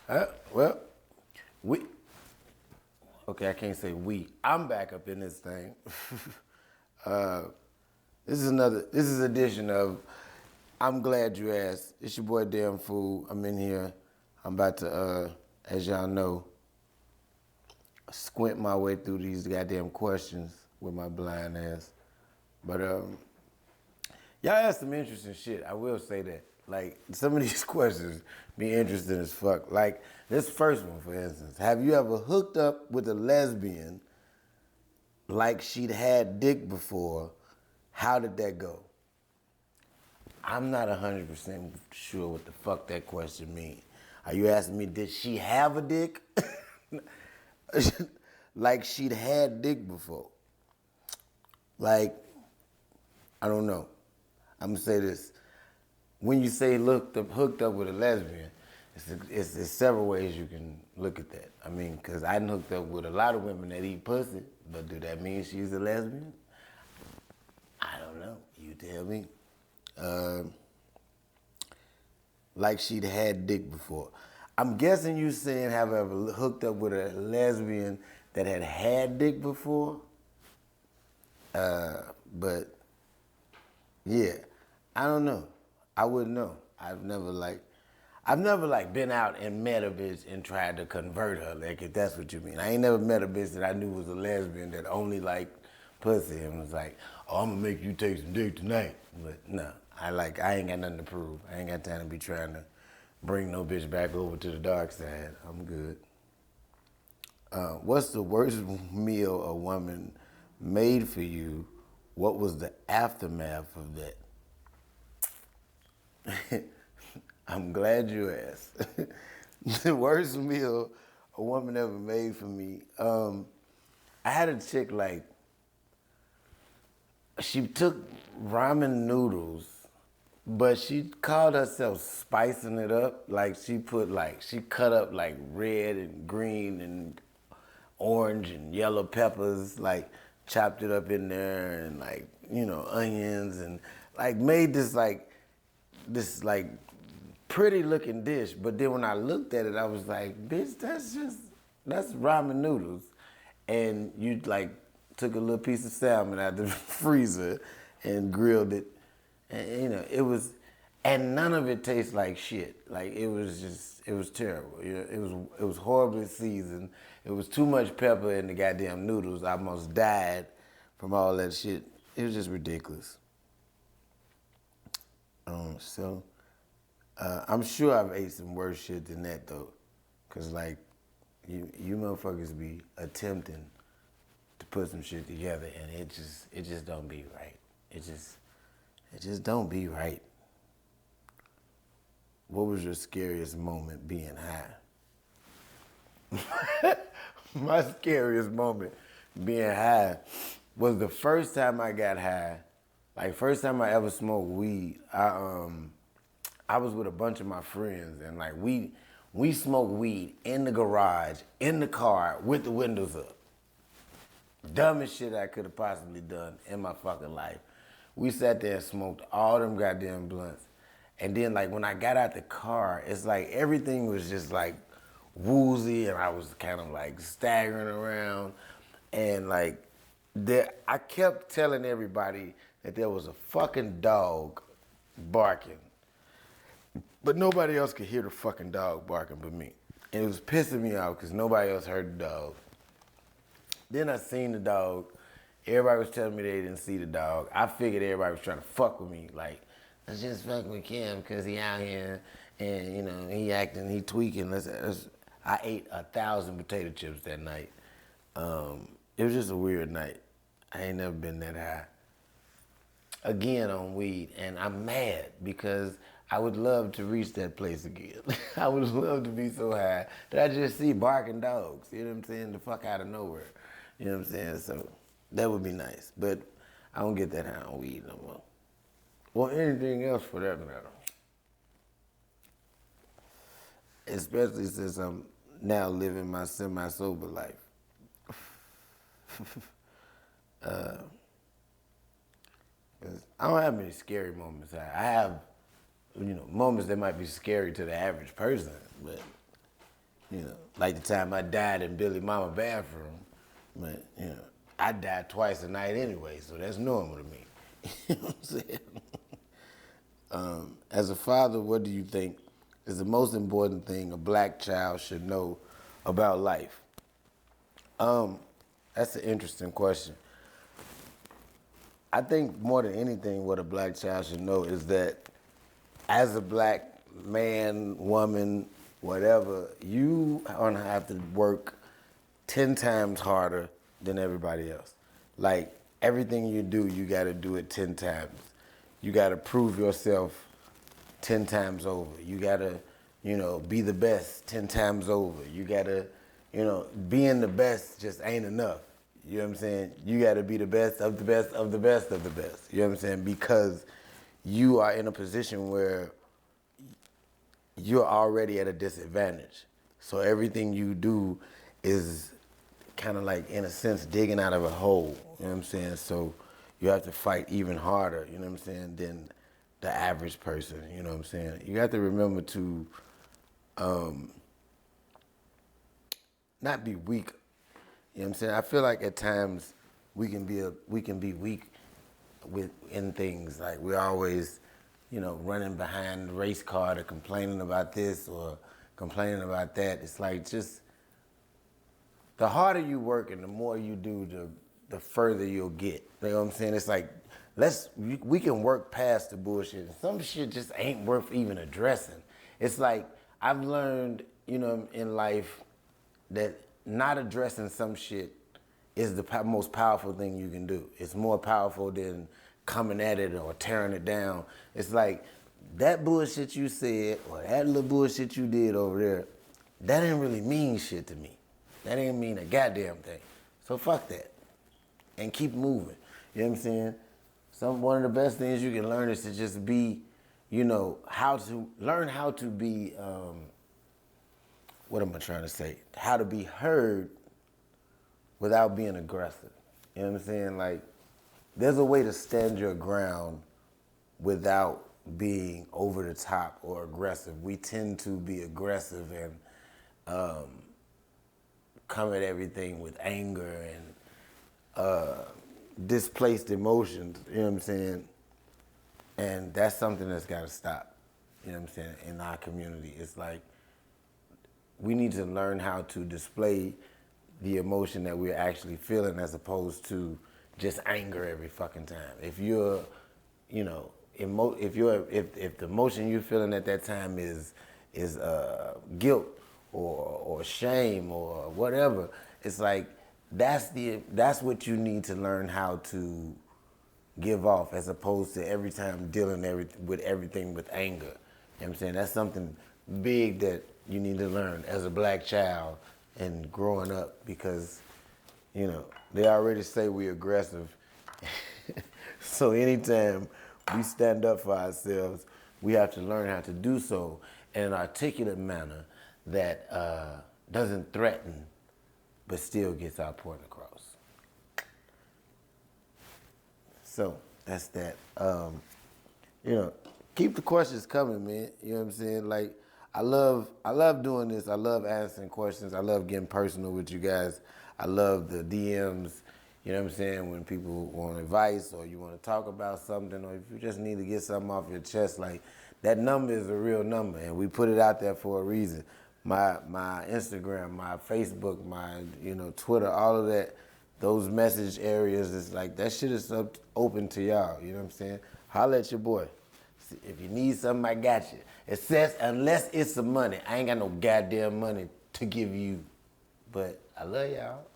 Well, we. Okay, I can't say we. I'm back up in this thing. This is another. This is edition of. I'm glad you asked. It's your boy Damn Fool. I'm in here. I'm about to, as y'all know, squint my way through these goddamn questions with my blind ass. But y'all asked some interesting shit. I will say that. Like some of these questions be interesting as fuck. Like this first one, for instance. Have you ever hooked up with a lesbian like she'd had dick before? How did that go? I'm not 100% sure what the fuck that question means. Are you asking me, did she have a dick? Like she'd had dick before? Like, I don't know. I'm gonna say this. When you say hooked up with a lesbian, it's several ways you can look at that. I mean, because I done hooked up with a lot of women that eat pussy, but do that mean she's a lesbian? I don't know. You tell me. Like she'd had dick before. I'm guessing you saying have I ever hooked up with a lesbian that had dick before? But yeah, I don't know. I wouldn't know. I've never been out and met a bitch and tried to convert her, like if that's what you mean. I ain't never met a bitch that I knew was a lesbian that only liked pussy and was like, oh, I'm gonna make you take some dick tonight. But no, I ain't got nothing to prove. I ain't got time to be trying to bring no bitch back over to the dark side. I'm good. What's the worst meal a woman made for you? What was the aftermath of that? I'm glad you asked. The worst meal a woman ever made for me. I had a chick she took ramen noodles, but she called herself spicing it up. Like she cut up like red and green and orange and yellow peppers, like chopped it up in there and onions and made this pretty looking dish. But then when I looked at it, I was like, bitch, that's ramen noodles. And you took a little piece of salmon out the freezer and grilled it. And and none of it tastes like shit. Like it was terrible. It was horribly seasoned. It was too much pepper in the goddamn noodles. I almost died from all that shit. It was just ridiculous. I'm sure I've ate some worse shit than that though, cause you motherfuckers be attempting to put some shit together and it just don't be right. It just don't be right. What was your scariest moment being high? My scariest moment being high was the first time I got high. Like first time I ever smoked weed. I was with a bunch of my friends and we smoked weed in the garage, in the car, with the windows up. Dumbest shit I could have possibly done in my fucking life. We sat there and smoked all them goddamn blunts. And then when I got out the car, it's like everything was just woozy and I was kind of staggering around. And I kept telling everybody that there was a fucking dog barking. But nobody else could hear the fucking dog barking but me. And it was pissing me off because nobody else heard the dog. Then I seen the dog. Everybody was telling me they didn't see the dog. I figured everybody was trying to fuck with me. Let's just fuck with Kim because he out here and, he acting, he tweaking. I ate 1,000 potato chips that night. It was just a weird night. I ain't never been that high. Again on weed, and I'm mad because I would love to reach that place again. I would love to be so high that I just see barking dogs, you know what I'm saying, the fuck out of nowhere. You know what I'm saying? So that would be nice. But I don't get that high on weed no more. Or anything else for that matter. Especially since I'm now living my semi-sober life. I don't have many scary moments. I have, moments that might be scary to the average person, but You know, like the time I died in Billy Mama bathroom, but you know, I died twice a night anyway, so that's normal to me. You know what I'm saying? As a father, what do you think is the most important thing a black child should know about life? That's an interesting question. I think more than anything, what a black child should know is that as a black man, woman, whatever, you are gonna have to work 10 times harder than everybody else. Like everything you do, you gotta do it 10 times. You gotta prove yourself 10 times over. You gotta, be the best 10 times over. You gotta, being the best just ain't enough. You know what I'm saying? You gotta be the best of the best of the best of the best. You know what I'm saying? Because you are in a position where you're already at a disadvantage. So everything you do is kind of like, in a sense, digging out of a hole. You know what I'm saying? So you have to fight even harder, you know what I'm saying, than the average person, you know what I'm saying? You have to remember to not be weak. You know what I'm saying? I feel like at times we can be weak in things. Like we're always, running behind the race car or complaining about this or complaining about that. It's like just the harder you work and the more you do, the further you'll get. You know what I'm saying? It's like we can work past the bullshit. Some shit just ain't worth even addressing. It's like I've learned, in life that not addressing some shit is the most powerful thing you can do. It's more powerful than coming at it or tearing it down. It's like that bullshit you said or that little bullshit you did over there, that didn't really mean shit to me. That didn't mean a goddamn thing. So fuck that. And keep moving. You know what I'm saying? One of the best things you can learn is to just be, learn how to be, what am I trying to say? How to be heard without being aggressive. You know what I'm saying? Like, there's a way to stand your ground without being over the top or aggressive. We tend to be aggressive and come at everything with anger and displaced emotions, you know what I'm saying? And that's something that's got to stop, you know what I'm saying, in our community. It's like we need to learn how to display the emotion that we're actually feeling as opposed to just anger every fucking time. If you're, if the emotion you're feeling at that time is guilt or shame or whatever, it's like that's what you need to learn how to give off as opposed to every time dealing with everything with anger. You know what I'm saying? That's something big that you need to learn as a black child and growing up because, they already say we're aggressive. So anytime we stand up for ourselves, we have to learn how to do so in an articulate manner that doesn't threaten but still gets our point across. So that's that. Keep the questions coming, man. You know what I'm saying? Like, I love doing this. I love answering questions. I love getting personal with you guys. I love the DMs. You know what I'm saying? When people want advice or you want to talk about something or if you just need to get something off your chest, like that number is a real number and we put it out there for a reason. My Instagram, my Facebook, my Twitter, all of that, those message areas, is like that shit is open to y'all. You know what I'm saying? Holla at your boy. If you need something, I got you. It says unless it's some money, I ain't got no goddamn money to give you. But I love y'all.